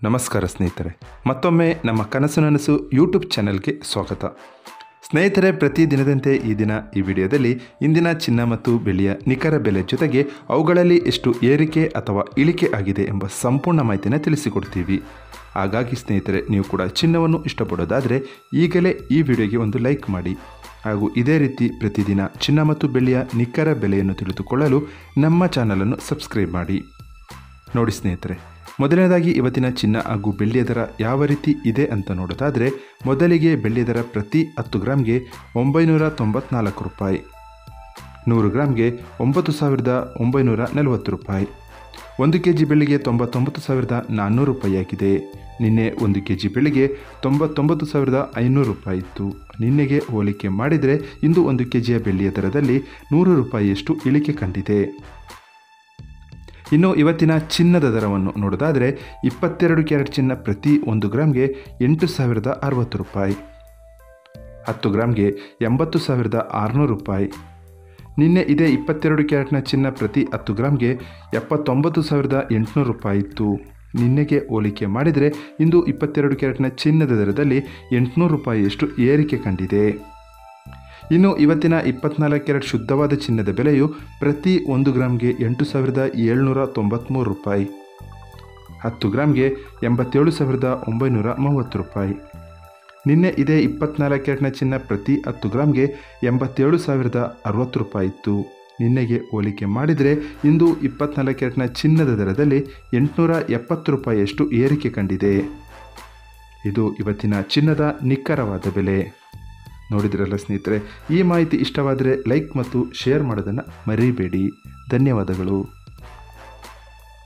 ನಮಸ್ಕಾರ ಸ್ನೇಹಿತರೆ, ಮತ್ತೊಮ್ಮೆ ನಮ್ಮ ಕನಸು ನನಸು ಯೂಟ್ಯೂಬ್ ಚಾನೆಲ್ಗೆ ಸ್ವಾಗತ. ಸ್ನೇಹಿತರೆ, ಪ್ರತಿದಿನದಂತೆ ಈ ವಿಡಿಯೋದಲ್ಲಿ ಇಂದಿನ ಚಿನ್ನ ಮತ್ತು ಬೆಳ್ಳಿಯ ನಿಖರ ಬೆಲೆ ಜೊತೆಗೆ ಅವುಗಳಲ್ಲಿ ಎಷ್ಟು ಏರಿಕೆ ಅಥವಾ ಇಳಿಕೆ ಆಗಿದೆ ಎಂಬ ಸಂಪೂರ್ಣ ಮಾಹಿತಿನ ತಿಳಿಸಿಕೊಡ್ತೀವಿ. ಹಾಗಾಗಿ ಸ್ನೇಹಿತರೆ, ನೀವು ಕೂಡ ಚಿನ್ನವನ್ನು ಇಷ್ಟಪಡೋದಾದರೆ ಈಗಲೇ ಈ ವಿಡಿಯೋಗೆ ಒಂದು ಲೈಕ್ ಮಾಡಿ. ಹಾಗೂ ಇದೇ ರೀತಿ ಪ್ರತಿದಿನ ಚಿನ್ನ ಮತ್ತು ಬೆಳ್ಳಿಯ ನಿಖರ ಬೆಲೆಯನ್ನು ತಿಳಿದುಕೊಳ್ಳಲು ನಮ್ಮ ಚಾನಲನ್ನು ಸಬ್ಸ್ಕ್ರೈಬ್ ಮಾಡಿ. ನೋಡಿ ಸ್ನೇಹಿತರೆ, ಮೊದಲನೇದಾಗಿ ಇವತ್ತಿನ ಚಿನ್ನ ಹಾಗೂ ಬೆಳ್ಳಿಯ ದರ ಯಾವ ರೀತಿ ಇದೆ ಅಂತ ನೋಡೋದಾದರೆ, ಮೊದಲಿಗೆ ಬೆಳ್ಳಿಯ ದರ ಪ್ರತಿ 10 ಗ್ರಾಮ್ಗೆ 994 ರೂಪಾಯಿ, 100 ಗ್ರಾಮ್ಗೆ 9,940 ರೂಪಾಯಿ, 1 kg ಬೆಳ್ಳಿಗೆ 99,400 ರೂಪಾಯಿ ಆಗಿದೆ. ನಿನ್ನೆ 1 kg ಬೆಳ್ಳಿಗೆ 99,500 ರೂಪಾಯಿ ಇತ್ತು. ನಿನ್ನೆಗೆ ಹೋಲಿಕೆ ಮಾಡಿದರೆ ಇಂದು 1 kg ಬೆಳ್ಳಿಯ ದರದಲ್ಲಿ 100 ರೂಪಾಯಿಯಷ್ಟು ಇಳಿಕೆ ಕಂಡಿದೆ. ಇನ್ನು ಇವತ್ತಿನ ಚಿನ್ನದ ದರವನ್ನು ನೋಡೋದಾದರೆ, 22 ಕ್ಯಾರೆಟ್ ಚಿನ್ನ ಪ್ರತಿ 1 ಗ್ರಾಮ್ಗೆ 8,060 ರೂಪಾಯಿ, 10 ಗ್ರಾಮ್ಗೆ 80,600 ರೂಪಾಯಿ. ನಿನ್ನೆ ಇದೇ 22 ಕ್ಯಾರೆಟ್ನ ಚಿನ್ನ ಪ್ರತಿ 10 ಗ್ರಾಮ್ಗೆ 79,800 ರೂಪಾಯಿ ಇತ್ತು. ನಿನ್ನೆಗೆ ಹೋಲಿಕೆ ಮಾಡಿದರೆ ಇಂದು 22 ಕ್ಯಾರೆಟ್ನ ಚಿನ್ನದ ದರದಲ್ಲಿ 800 ರೂಪಾಯಿಯಷ್ಟು ಏರಿಕೆ ಕಂಡಿದೆ. ಇನ್ನು ಇವತ್ತಿನ 24 ಕ್ಯಾರೆಟ್ ಶುದ್ಧವಾದ ಚಿನ್ನದ ಬೆಲೆಯು ಪ್ರತಿ 1 ಗ್ರಾಮ್ಗೆ 8,793 ರೂಪಾಯಿ, 10 ಗ್ರಾಮ್ಗೆ 87,930 ರೂಪಾಯಿ. ನಿನ್ನೆ ಇದೇ 24 ಕ್ಯಾರೆಟ್ನ ಚಿನ್ನ ಪ್ರತಿ 10 ಗ್ರಾಮ್ಗೆ 87,060 ರೂಪಾಯಿ ಇತ್ತು. ನಿನ್ನೆಗೆ ಹೋಲಿಕೆ ಮಾಡಿದರೆ ಇಂದು 24 ಕ್ಯಾರೆಟ್ನ ಚಿನ್ನದ ದರದಲ್ಲಿ 870 ರೂಪಾಯಿಯಷ್ಟು ಏರಿಕೆ ಕಂಡಿದೆ. ಇದು ಇವತ್ತಿನ ಚಿನ್ನದ ನಿಖರವಾದ ಬೆಲೆ. ನೋಡಿದ್ರಲ್ಲ ಸ್ನೇಹಿತರೆ, ಈ ಮಾಹಿತಿ ಇಷ್ಟವಾದರೆ ಲೈಕ್ ಮತ್ತು ಶೇರ್ ಮಾಡೋದನ್ನು ಮರಿಬೇಡಿ. ಧನ್ಯವಾದಗಳು.